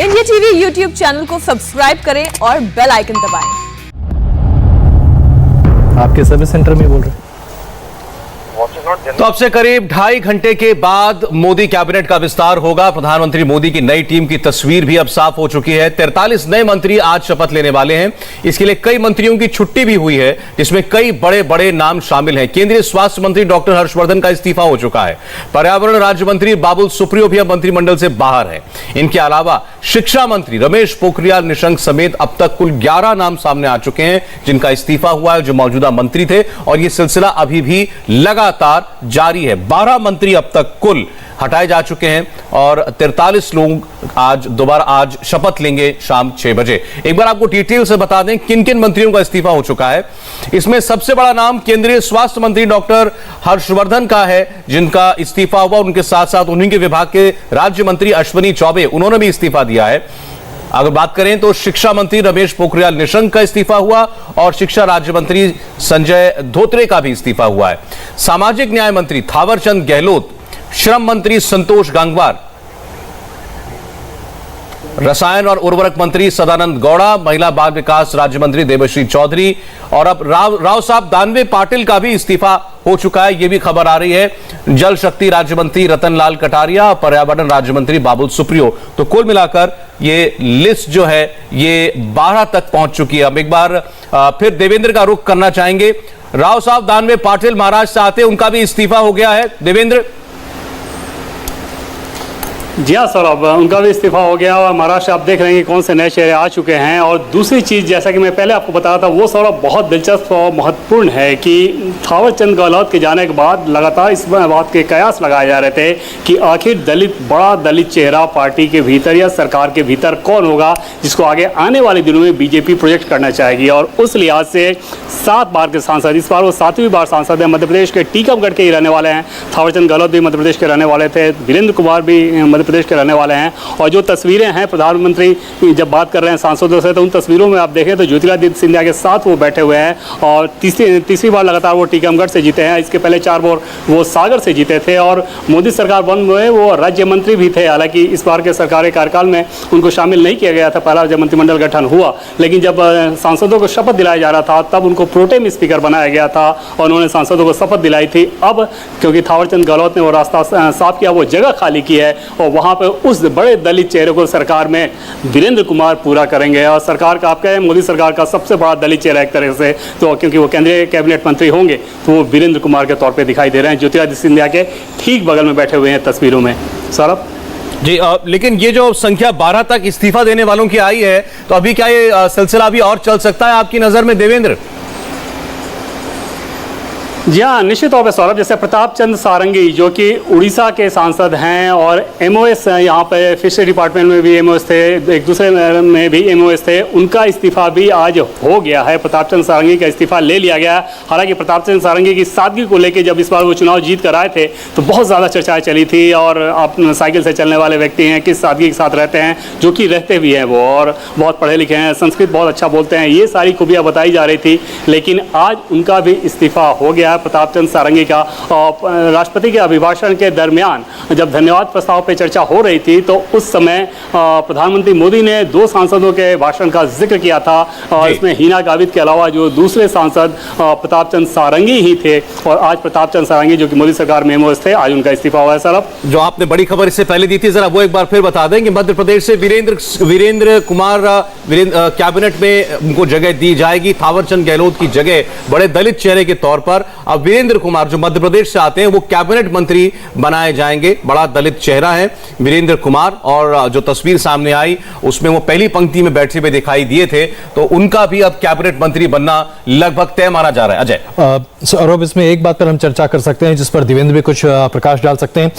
India TV YouTube channel को subscribe करें और बेल आइकन दबाएं। आपके सर्विस सेंटर में बोल रहे हैं। तो अब से करीब 2.5 घंटे के बाद मोदी कैबिनेट का विस्तार होगा। प्रधानमंत्री मोदी की नई टीम की तस्वीर भी अब साफ हो चुकी है। 43 नए मंत्री आज शपथ लेने वाले हैं। इसके लिए कई मंत्रियों की छुट्टी भी हुई है, जिसमें कई बड़े बड़े नाम शामिल हैं। केंद्रीय स्वास्थ्य मंत्री डॉक्टर हर्षवर्धन का इस्तीफा हो चुका है। पर्यावरण राज्य मंत्री बाबुल सुप्रियो भी अब मंत्रिमंडल से बाहर है। इनके अलावा शिक्षा मंत्री रमेश पोखरियाल निशंक समेत अब तक कुल 11 नाम सामने आ चुके हैं, जिनका इस्तीफा हुआ है, जो मौजूदा मंत्री थे, और यह सिलसिला अभी भी लगातार जारी है। 12 मंत्री अब तक कुल हटाए जा चुके हैं और 43 लोग आज शपथ लेंगे शाम 6 बजे। एक बार आपको डिटेल से बता दें किन किन मंत्रियों का इस्तीफा हो चुका है। इसमें सबसे बड़ा नाम केंद्रीय स्वास्थ्य मंत्री डॉक्टर हर्षवर्धन का है, जिनका इस्तीफा हुआ। उनके साथ साथ उन्हीं के विभाग के राज्य मंत्री अश्विनी चौबे, उन्होंने भी इस्तीफा दिया है। अगर बात करें तो शिक्षा मंत्री रमेश पोखरियाल निशंक का इस्तीफा हुआ और शिक्षा राज्य मंत्री संजय धोत्रे का भी इस्तीफा हुआ है। सामाजिक न्याय मंत्री थावरचंद गहलोत, श्रम मंत्री संतोष गंगवार, रसायन और उर्वरक मंत्री सदानंद गौड़ा, महिला बाल विकास राज्य मंत्री देवश्री चौधरी और अब राव साहब दानवे पाटिल का भी इस्तीफा हो चुका है, यह भी खबर आ रही है। जल शक्ति राज्य मंत्री रतनलाल कटारिया, पर्यावरण राज्य मंत्री बाबुल सुप्रियो। तो कुल मिलाकर ये लिस्ट जो है ये 12 तक पहुंच चुकी है। अब एक बार फिर देवेंद्र का रुख करना चाहेंगे। राव साहब दानवे पाटिल महाराष्ट्र से आते, उनका भी इस्तीफा हो गया है। देवेंद्र। जी हाँ सौरभ, उनका भी इस्तीफा हो गया और महाराष्ट्र आप देख रहे हैं कि कौन से नए चेहरे आ चुके हैं। और दूसरी चीज़, जैसा कि मैं पहले आपको बताया था, वो सौरभ बहुत दिलचस्प और महत्वपूर्ण है कि थावरचंद गहलोत के जाने के बाद लगातार इस बात के कयास लगाए जा रहे थे कि आखिर बड़ा दलित चेहरा पार्टी के भीतर या सरकार के भीतर कौन होगा, जिसको आगे आने वाले दिनों में बीजेपी प्रोजेक्ट करना चाहेगी। और उस लिहाज से 7 बार के सांसद, इस बार वो 7वीं बार सांसद हैं। मध्य प्रदेश के टीकमगढ़ के ही रहने वाले हैं। थावरचंद गहलोत भी मध्य प्रदेश के रहने वाले थे, वीरेंद्र कुमार भी मध्य प्रदेश के रहने वाले हैं। और जो तस्वीरें हैं, प्रधानमंत्री जब बात कर रहे हैं सांसदों से, तो उन तस्वीरों में आप देखें तो ज्योतिरादित्य सिंधिया के साथ वो बैठे हुए हैं और तीसरी बार लगातार वो टीकमगढ़ से जीते हैं। इसके पहले 4 बार वो सागर से जीते थे और मोदी सरकार बन में वो राज्य मंत्री भी थे। हालांकि इस बार के सरकारी कार्यकाल में उनको शामिल नहीं किया गया था, पहला जब मंत्रिमंडल गठन हुआ। लेकिन जब सांसदों को शपथ दिलाया जा रहा था, तब उनको प्रोटेम स्पीकर बनाया गया था और उन्होंने सांसदों को शपथ दिलाई थी। अब क्योंकि थावरचंद गहलोत ने वो रास्ता साफ किया, वो जगह खाली की है और वहाँ पर उस बड़े दलित चेहरे को सरकार में वीरेंद्र कुमार पूरा करेंगे। और सरकार का, आप कहें मोदी सरकार का सबसे बड़ा दलित चेहरा एक तरह से, तो क्योंकि वो केंद्रीय कैबिनेट मंत्री होंगे, तो वो वीरेंद्र कुमार के तौर पे दिखाई दे रहे हैं, ज्योतिरादित्य सिंधिया के ठीक बगल में बैठे हुए हैं तस्वीरों में। सौरभ जी, लेकिन ये जो संख्या 12 तक इस्तीफा देने वालों की आई है, तो अभी क्या ये सिलसिला अभी और चल सकता है आपकी नजर में देवेंद्र? जी हाँ, निश्चित तौर पर सौरभ, जैसे प्रताप चंद्र सारंगी जो कि उड़ीसा के सांसद हैं और एमओएस यहाँ पे फिशरी डिपार्टमेंट में भी एमओएस थे, एक दूसरे में भी एमओएस थे, उनका इस्तीफा भी आज हो गया है। प्रताप चंद्र सारंगी का इस्तीफा ले लिया गया। हालांकि प्रताप चंद्र सारंगी की सादगी को लेकर जब इस बार वो चुनाव जीत कर आए थे तो बहुत ज़्यादा चर्चाएँ चली थी। और आप साइकिल से चलने वाले व्यक्ति हैं, किस सादगी के साथ रहते हैं, जो कि रहते भी हैं वो, और बहुत पढ़े लिखे हैं, संस्कृत बहुत अच्छा बोलते हैं, ये सारी खूबियाँ बताई जा रही थी। लेकिन आज उनका भी इस्तीफा हो गया प्रताप चंद्र सारंगी का। राष्ट्रपति के अभिभाषण के दरमियान जब धन्यवाद प्रस्ताव पे चर्चा हो रही थी, तो उस समय प्रधानमंत्री मोदी ने 2 सांसदों के भाषण का जिक्र किया था और इसमें हिना गावित के अलावा जो दूसरे सांसद प्रताप चंद्र सारंगी ही थे। और आज प्रताप चंद्र सारंगी जो कि मोदी सरकार में एमओएस थे, आज उनका इस्तीफा हुआ है। सर, जो आपने बड़ी खबर इससे पहले दी थी, जरा वो एक बार फिर बता दें कि मध्य प्रदेश से वीरेंद्र कुमार कैबिनेट में उनको जगह दी जाएगी। थावरचंद गहलोत की जगह बड़े दलित चेहरे के तौर पर अब वीरेंद्र कुमार जो मध्य प्रदेश से आते हैं वो कैबिनेट मंत्री बनाए जाएंगे। बड़ा दलित चेहरा है वीरेंद्र कुमार, और जो तस्वीर सामने आई उसमें वो पहली पंक्ति में बैठे हुए दिखाई दिए थे, तो उनका भी अब कैबिनेट मंत्री बनना लगभग तय माना जा रहा है। अजय सौरभ, इसमें एक बात पर हम चर्चा कर सकते हैं जिस पर देवेंद्र भी कुछ प्रकाश डाल सकते हैं।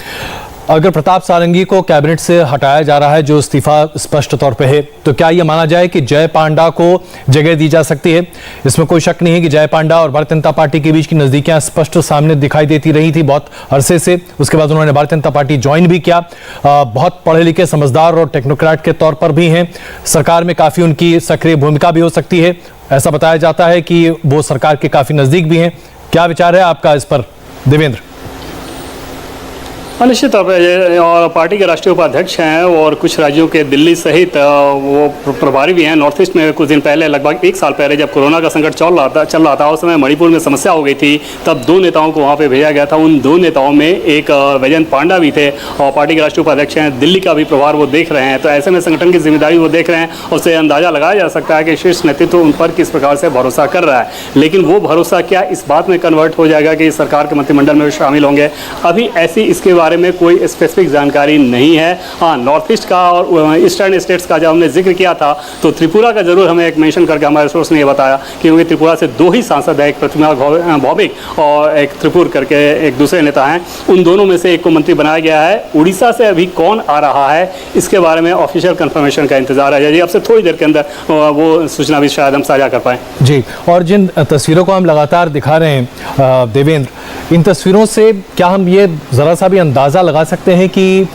अगर प्रताप सारंगी को कैबिनेट से हटाया जा रहा है, जो इस्तीफा स्पष्ट तौर पे है, तो क्या यह माना जाए कि जय पांडा को जगह दी जा सकती है? इसमें कोई शक नहीं है कि जय पांडा और भारतीय जनता पार्टी के बीच की नजदीकियां स्पष्ट सामने दिखाई देती रही थी बहुत अरसे से। उसके बाद उन्होंने भारतीय जनता पार्टी ज्वाइन भी किया। बहुत पढ़े लिखे, समझदार और टेक्नोक्रेट के तौर पर भी हैं। सरकार में काफी उनकी सक्रिय भूमिका भी हो सकती है। ऐसा बताया जाता है कि वो सरकार के काफी नजदीक भी हैं। क्या विचार है आपका इस पर देवेंद्र? निश्चित तौर पर और पार्टी के राष्ट्रीय उपाध्यक्ष हैं और कुछ राज्यों के दिल्ली सहित वो प्रभारी भी हैं। नॉर्थ ईस्ट में कुछ दिन पहले, लगभग 1 साल पहले, जब कोरोना का संकट चल रहा था उस समय मणिपुर में समस्या हो गई थी, तब 2 नेताओं को वहाँ पे भेजा गया था। उन 2 नेताओं में एक वैजयंत पांडा भी थे और पार्टी के राष्ट्रीय उपाध्यक्ष हैं। दिल्ली का भी प्रभार वो देख रहे हैं, तो ऐसे में संगठन की जिम्मेदारी वो देख रहे हैं। उससे अंदाजा लगाया जा सकता है कि शीर्ष नेतृत्व उन पर किस प्रकार से भरोसा कर रहा है। लेकिन वो भरोसा क्या इस बात में कन्वर्ट हो जाएगा कि सरकार के मंत्रिमंडल में शामिल होंगे, अभी ऐसी इसके बारे में कोई स्पेसिफिक जानकारी नहीं है। हाँ, नॉर्थ ईस्ट का और ईस्टर्न स्टेट्स का जब हमने जिक्र किया था तो त्रिपुरा का जरूर हमें एक मेंशन करके हमारे सोर्स ने ये बताया क्योंकि त्रिपुरा से 2 ही सांसद हैं, एक प्रतिमा भौमिक और एक त्रिपुर करके एक दूसरे नेता हैं। उन दोनों में से एक को मंत्री बनाया गया है। उड़ीसा से अभी कौन आ रहा है इसके बारे में ऑफिशियल कंफर्मेशन का इंतजार है जी। अब से थोड़ी देर के अंदर वो सूचना भी शायद हम साझा कर पाएँ जी। और जिन तस्वीरों को हम लगातार दिखा रहे हैं देवेंद्र, इन तस्वीरों से क्या हम ये ज़रा सा भी अंदाज़ा लगा सकते हैं कि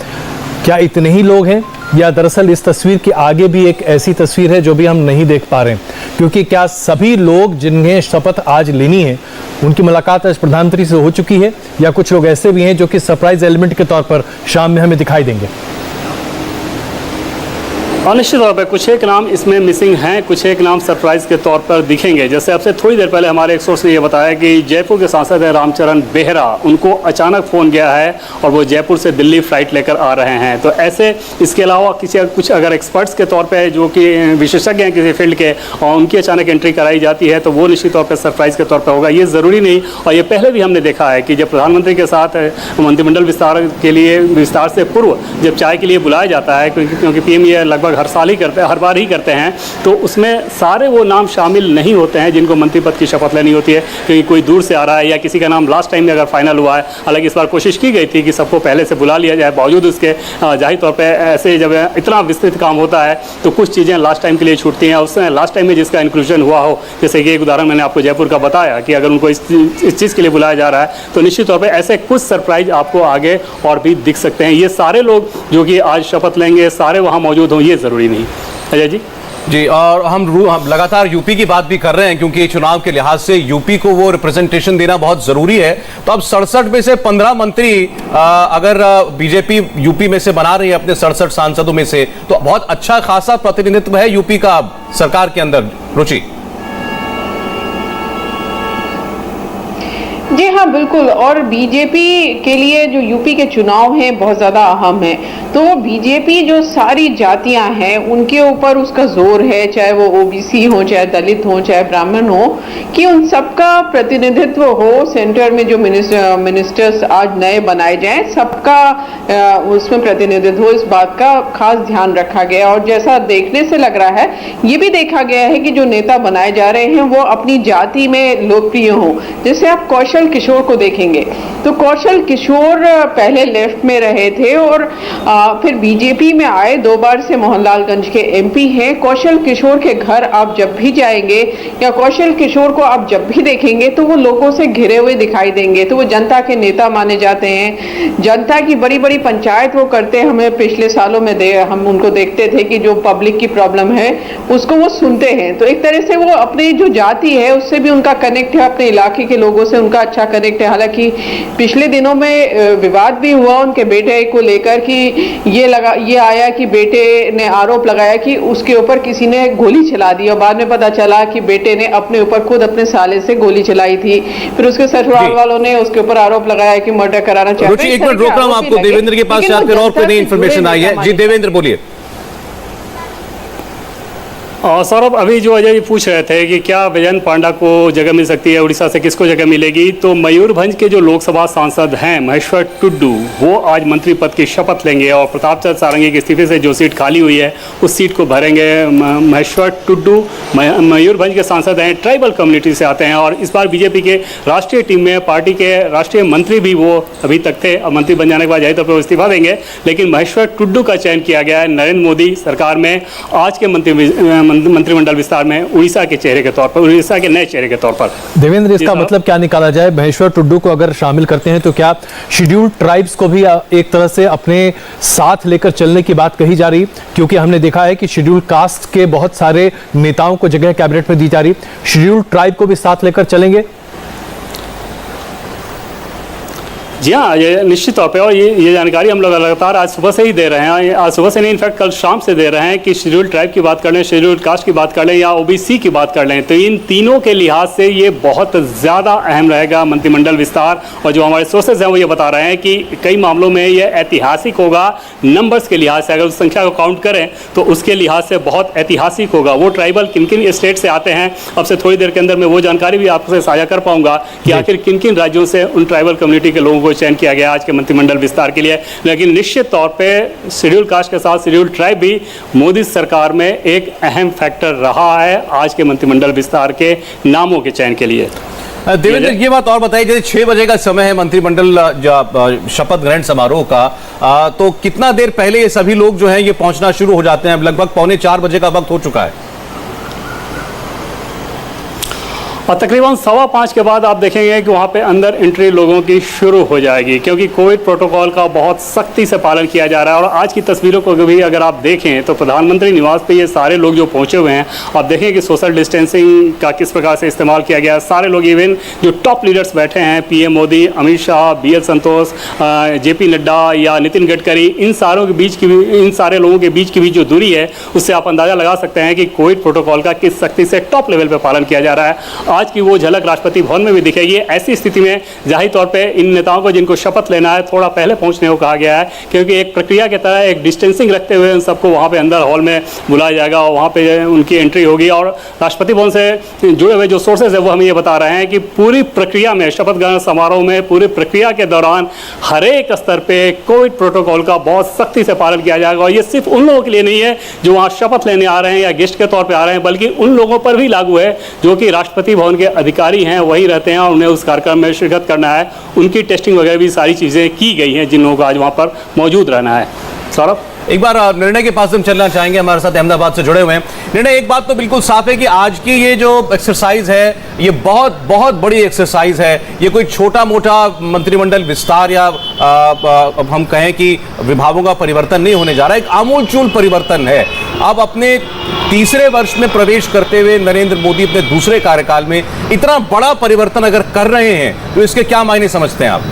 क्या इतने ही लोग हैं या दरअसल इस तस्वीर के आगे भी एक ऐसी तस्वीर है जो भी हम नहीं देख पा रहे हैं? क्योंकि क्या सभी लोग जिन्हें शपथ आज लेनी है उनकी मुलाकात आज प्रधानमंत्री से हो चुकी है या कुछ लोग ऐसे भी हैं जो कि सरप्राइज एलिमेंट के तौर पर शाम में हमें दिखाई देंगे? निश्चित तौर पर कुछ एक नाम इसमें मिसिंग हैं, कुछ एक नाम सरप्राइज के तौर पर दिखेंगे। जैसे अब से थोड़ी देर पहले हमारे एक सोर्स ने ये बताया कि जयपुर के सांसद हैं रामचरण बेहरा, उनको अचानक फ़ोन गया है और वो जयपुर से दिल्ली फ्लाइट लेकर आ रहे हैं। तो ऐसे इसके अलावा कुछ अगर एक्सपर्ट्स के तौर पर जो कि विशेषज्ञ हैं किसी फील्ड के और उनकी अचानक एंट्री कराई जाती है तो वो निश्चित तौर पर सरप्राइज के तौर पर होगा, ये ज़रूरी नहीं। और ये पहले भी हमने देखा है कि जब प्रधानमंत्री के साथ मंत्रिमंडल विस्तार के लिए विस्तार से पूर्व जब चाय के लिए बुलाया जाता है, क्योंकि PM ये लगभग हर साल ही करते हैं, हर बार ही करते हैं, तो उसमें सारे वो नाम शामिल नहीं होते हैं जिनको मंत्री पद की शपथ लेनी होती है, क्योंकि कोई दूर से आ रहा है या किसी का नाम लास्ट टाइम में अगर फाइनल हुआ है। हालांकि इस बार कोशिश की गई थी कि सबको पहले से बुला लिया जाए, बावजूद उसके जाहिर तौर पर ऐसे जब इतना विस्तृत काम होता है तो कुछ चीज़ें लास्ट टाइम के लिए छूटती हैं। उसमें लास्ट टाइम में जिसका इंक्लूजन हुआ हो, जैसे कि एक उदाहरण मैंने आपको जयपुर का बताया कि अगर उनको इस चीज़ के लिए बुलाया जा रहा है तो निश्चित तौर पर ऐसे कुछ सरप्राइज आपको आगे और भी दिख सकते हैं। ये सारे लोग जो कि आज शपथ लेंगे सारे वहाँ मौजूद हों ये ज़रूरी नहीं। अजय जी। और हम लगातार यूपी की बात भी कर रहे हैं क्योंकि चुनाव के लिहाज से यूपी को वो रिप्रेजेंटेशन देना बहुत जरूरी है। तो अब 67 में से 15 मंत्री अगर बीजेपी यूपी में से बना रही है अपने 67 सांसदों में से, तो बहुत अच्छा खासा प्रतिनिधित्व है यूपी का सरकार के अंदर। रुचि जी हाँ, बिल्कुल। और बीजेपी के लिए जो यूपी के चुनाव हैं बहुत ज़्यादा अहम है। तो बीजेपी जो सारी जातियां हैं उनके ऊपर उसका जोर है, चाहे वो OBC हो, चाहे दलित हो, चाहे ब्राह्मण हो, कि उन सबका प्रतिनिधित्व हो। सेंटर में जो मिनिस्टर्स आज नए बनाए जाएं सबका उसमें प्रतिनिधित्व हो, इस बात का खास ध्यान रखा गया। और जैसा देखने से लग रहा है ये भी देखा गया है कि जो नेता बनाए जा रहे हैं वो अपनी जाति में लोकप्रिय हों। जैसे आप कौशल किशोर को देखेंगे तो कौशल किशोर पहले लेफ्ट में रहे थे और फिर बीजेपी में आए, 2 बार से मोहनलालगंज के MP हैं। कौशल किशोर के घर आप जब भी जाएंगे या कौशल किशोर को आप जब भी देखेंगे तो वो लोगों से घिरे हुए दिखाई देंगे। तो वो जनता के नेता माने जाते हैं, जनता की बड़ी बड़ी पंचायत वो करते हैं। हमें पिछले सालों में हम उनको देखते थे कि जो पब्लिक की प्रॉब्लम है उसको वो सुनते हैं। तो एक तरह से वो अपनी जो जाति है उससे भी उनका कनेक्ट है, अपने इलाके के लोगों से उनका अच्छा कनेक्ट है। हालांकि पिछले दिनों में विवाद भी हुआ उनके बेटे को लेकर कि ये आया कि बेटे ने आरोप लगाया कि उसके ऊपर किसी ने गोली चला दी और बाद में पता चला कि बेटे ने अपने ऊपर खुद अपने साले से गोली चलाई थी। फिर उसके ससुराल वालों ने उसके ऊपर आरोप लगाया कि मर्डर कराना चाहते हैं। एक मिनट रोक रहा हूं आपको, देवेंद्र के पास और कोई नई इन्फॉर्मेशन आई है। जी देवेंद्र बोलिए। सौरभ, अभी जो अजय जी पूछ रहे थे कि क्या वैजयंत पांडा को जगह मिल सकती है, उड़ीसा से किसको जगह मिलेगी, तो मयूरभंज के जो लोकसभा सांसद हैं महेश्वर टुड्डू वो आज मंत्री पद की शपथ लेंगे और प्रताप चंद्र सारंगी के इस्तीफे से जो सीट खाली हुई है उस सीट को भरेंगे महेश्वर टुड्डू। मयूरभंज के सांसद हैं, ट्राइबल कम्युनिटी से आते हैं और इस बार बीजेपी के राष्ट्रीय टीम में पार्टी के राष्ट्रीय मंत्री भी वो अभी तक थे। अब मंत्री बन जाने के बाद जाहिर तौर पर इस्तीफा देंगे, लेकिन महेश्वर टुड्डू का चयन किया गया है नरेंद्र मोदी सरकार में आज के मंत्रिमंडल विस्तार में उड़ीसा के चेहरे के तौर पर, उड़ीसा के नए चेहरे के तौर पर। देवेंद्र, इसका मतलब क्या निकाला जाए? महेश्वर टुड्डू को अगर शामिल करते हैं तो क्या शेड्यूल्ड ट्राइब्स को भी एक तरह से अपने साथ लेकर चलने की बात कही जा रही? क्योंकि हमने देखा है कि शेड्यूल्ड कास्ट के बहुत सारे नेताओं को जगह कैबिनेट में दी जा रही, शेड्यूल्ड ट्राइब को भी साथ लेकर चलेंगे? जी हाँ, ये निश्चित तौर पे, और ये जानकारी हम लोग लगातार आज सुबह से ही दे रहे हैं। आज सुबह से नहीं, इनफैक्ट कल शाम से दे रहे हैं कि शेड्यूल्ड ट्राइब की बात कर लें, शेड्यूल्ड कास्ट की बात कर लें या ओबीसी की बात कर लें, तो इन तीनों के लिहाज से ये बहुत ज़्यादा अहम रहेगा मंत्रिमंडल विस्तार। और जो हमारे सोर्सेज हैं वो ये बता रहे हैं कि कई मामलों में ये ऐतिहासिक होगा। नंबर्स के लिहाज से अगर उस संख्या को काउंट करें तो उसके लिहाज से बहुत ऐतिहासिक होगा। वो ट्राइबल किन किन स्टेट से आते हैं, अब से थोड़ी देर के अंदर मैं वो जानकारी भी आपसे साझा कर पाऊंगा कि आखिर किन किन राज्यों से उन ट्राइबल कम्युनिटी के लोगों को चयन किया गया आज के मंत्रिमंडल विस्तार के लिए। लेकिन निश्चित तौर पे शेड्यूल कास्ट के साथ शेड्यूल ट्राइब भी मोदी सरकार में एक अहम फैक्टर रहा है आज के मंत्रिमंडल विस्तार के नामों के चयन के लिए। देवेंद्र, ये बात और बताइए, जैसे 6 बजे का समय है मंत्रिमंडल शपथ ग्रहण समारोह का, तो कितना देर पहले ये सभी लोग जो हैं ये पहुंचना शुरू हो जाते हैं? लगभग 3:45 बजे का वक्त हो चुका है और तकरीबन 4:15 के बाद आप देखेंगे कि वहाँ पे अंदर एंट्री लोगों की शुरू हो जाएगी, क्योंकि कोविड प्रोटोकॉल का बहुत सख्ती से पालन किया जा रहा है। और आज की तस्वीरों को भी अगर आप देखें तो प्रधानमंत्री निवास पे ये सारे लोग जो पहुँचे हुए हैं, आप देखें कि सोशल डिस्टेंसिंग का किस प्रकार से इस्तेमाल किया गया। सारे लोग, इवन जो टॉप लीडर्स बैठे हैं, पीएम मोदी, अमित शाह, BL संतोष, JP नड्डा या नितिन गडकरी, इन सारे लोगों के बीच की भी जो दूरी है, उससे आप अंदाज़ा लगा सकते हैं कि कोविड प्रोटोकॉल का किस सख्ती से टॉप लेवल पर पालन किया जा रहा है। आज की वो झलक राष्ट्रपति भवन में भी दिखेगी। ऐसी स्थिति में जाहिर तौर पे इन नेताओं को जिनको शपथ लेना है थोड़ा पहले पहुंचने को कहा गया है, क्योंकि एक प्रक्रिया की तरह एक डिस्टेंसिंग रखते हुए उन सबको वहां पे अंदर हॉल में बुलाया जाएगा और वहां पे उनकी एंट्री होगी। और राष्ट्रपति भवन से जुड़े हुए जो सोर्सेज है वो हमें ये बता रहे हैं कि पूरी प्रक्रिया में, शपथ ग्रहण समारोह में, पूरी प्रक्रिया के दौरान हर एक स्तर पर कोविड प्रोटोकॉल का बहुत सख्ती से पालन किया जाएगा। और ये सिर्फ उन लोगों के लिए नहीं है जो वहाँ शपथ लेने आ रहे हैं या गेस्ट के तौर पर आ रहे हैं, बल्कि उन लोगों पर भी लागू है जो कि राष्ट्रपति भवन के अधिकारी हैं, वही रहते हैं और उन्हें उस कार्यक्रम में शिरकत करना है। उनकी टेस्टिंग वगैरह भी सारी चीज़ें की गई हैं जिन लोगों को आज वहाँ पर मौजूद रहना है। सौरभ, एक बार निर्णय के पास हम चलना चाहेंगे, हमारे साथ अहमदाबाद से जुड़े हुए हैं। निर्णय, एक बात तो बिल्कुल साफ है कि आज की ये जो एक्सरसाइज है ये बहुत बहुत बड़ी एक्सरसाइज है। ये कोई छोटा मोटा मंत्रिमंडल विस्तार या अब हम कहें कि विभागों का परिवर्तन नहीं होने जा रहा है, एक आमूलचूल परिवर्तन है। अब अपने तीसरे वर्ष में प्रवेश करते हुए नरेंद्र मोदी अपने दूसरे कार्यकाल में इतना बड़ा परिवर्तन अगर कर रहे हैं तो इसके क्या मायने समझते हैं आप?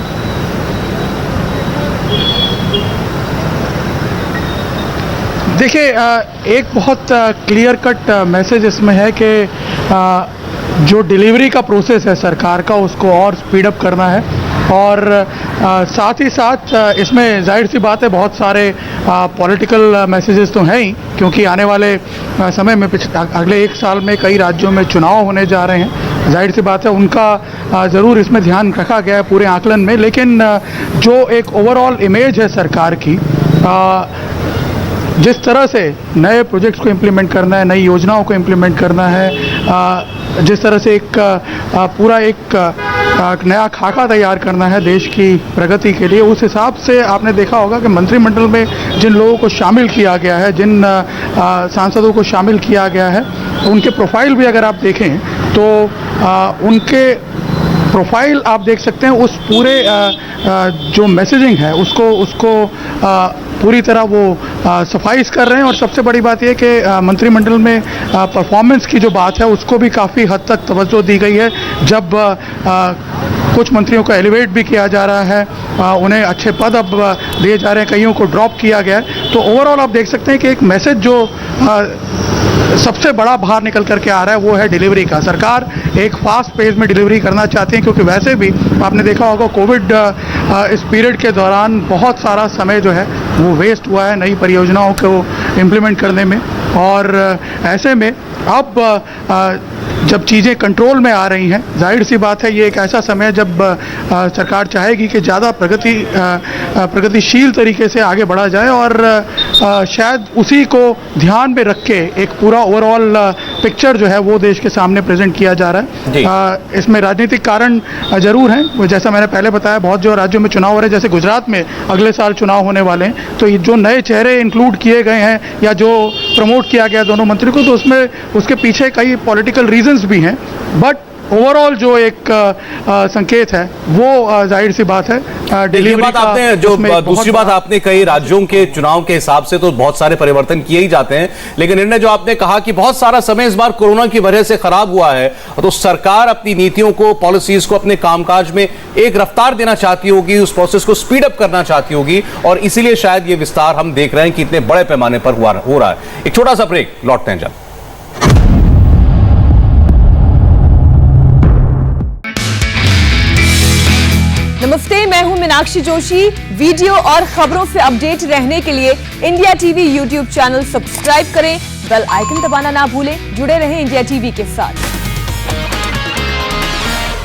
देखिए, एक बहुत क्लियर कट मैसेज इसमें है कि जो डिलीवरी का प्रोसेस है सरकार का उसको और स्पीड अप करना है। और साथ ही साथ इसमें जाहिर सी बात है बहुत सारे पॉलिटिकल मैसेजेस तो हैं ही, क्योंकि आने वाले समय में अगले 1 साल में कई राज्यों में चुनाव होने जा रहे हैं। जाहिर सी बात है उनका ज़रूर इसमें ध्यान रखा गया है पूरे आकलन में। लेकिन जो एक ओवरऑल इमेज है सरकार की, जिस तरह से नए प्रोजेक्ट्स को इम्प्लीमेंट करना है, नई योजनाओं को इम्प्लीमेंट करना है, जिस तरह से एक पूरा एक नया खाका तैयार करना है देश की प्रगति के लिए, उस हिसाब से आपने देखा होगा कि मंत्रिमंडल में जिन लोगों को शामिल किया गया है, जिन सांसदों को शामिल किया गया है, उनके प्रोफाइल भी अगर आप देखें तो उनके प्रोफाइल आप देख सकते हैं उस पूरे जो मैसेजिंग है उसको पूरी तरह वो सफाइस कर रहे हैं। और सबसे बड़ी बात यह कि मंत्रिमंडल में परफॉर्मेंस की जो बात है उसको भी काफ़ी हद तक तवज्जो दी गई है। जब कुछ मंत्रियों को एलिवेट भी किया जा रहा है, उन्हें अच्छे पद अब दिए जा रहे हैं, कईयों को ड्रॉप किया गया है। तो ओवरऑल आप देख सकते हैं कि एक मैसेज जो सबसे बड़ा बाहर निकल करके आ रहा है वो है डिलीवरी का। सरकार एक फास्ट पेस में डिलीवरी करना चाहती है, क्योंकि वैसे भी आपने देखा होगा कोविड इस पीरियड के दौरान बहुत सारा समय जो है वो वेस्ट हुआ है नई परियोजनाओं को इम्प्लीमेंट करने में। और ऐसे में अब जब चीज़ें कंट्रोल में आ रही हैं, जाहिर सी बात है ये एक ऐसा समय है जब सरकार चाहेगी कि ज़्यादा प्रगतिशील तरीके से आगे बढ़ा जाए। और शायद उसी को ध्यान में रख के एक पूरा ओवरऑल पिक्चर जो है वो देश के सामने प्रेजेंट किया जा रहा है। इसमें राजनीतिक कारण ज़रूर हैं, जैसा मैंने पहले बताया बहुत जो राज्यों में चुनाव हो रहे हैं, जैसे गुजरात में अगले साल चुनाव होने वाले हैं, तो ये जो नए चेहरे इंक्लूड किए गए हैं या जो प्रमोट किया गया दोनों मंत्री को, तो उसमें उसके पीछे कई पॉलिटिकल रीजंस भी हैं। बट ओवरऑल जो एक संकेत है वो जाहिर सी बात है डिलीवरी बात आपने जो दूसरी बात आपने कही, राज्यों के चुनाव के हिसाब से तो बहुत सारे परिवर्तन किए ही जाते हैं, लेकिन निर्णय जो आपने कहा कि बहुत सारा समय इस बार कोरोना की वजह से खराब हुआ है, तो सरकार अपनी नीतियों को, पॉलिसीज को, अपने कामकाज में एक रफ्तार देना चाहती होगी, उस प्रोसेस को स्पीड अप करना चाहती होगी, और इसीलिए शायद ये विस्तार हम देख रहे हैं कि इतने बड़े पैमाने पर हो रहा है। एक छोटा सा ब्रेक, लौटते हैं जब। नमस्ते, मैं हूं मीनाक्षी जोशी। वीडियो और खबरों से अपडेट रहने के लिए India TV YouTube channel subscribe करें, बेल आइकन दबाना ना भूलें। जुड़े रहें इंडिया टीवी के साथ।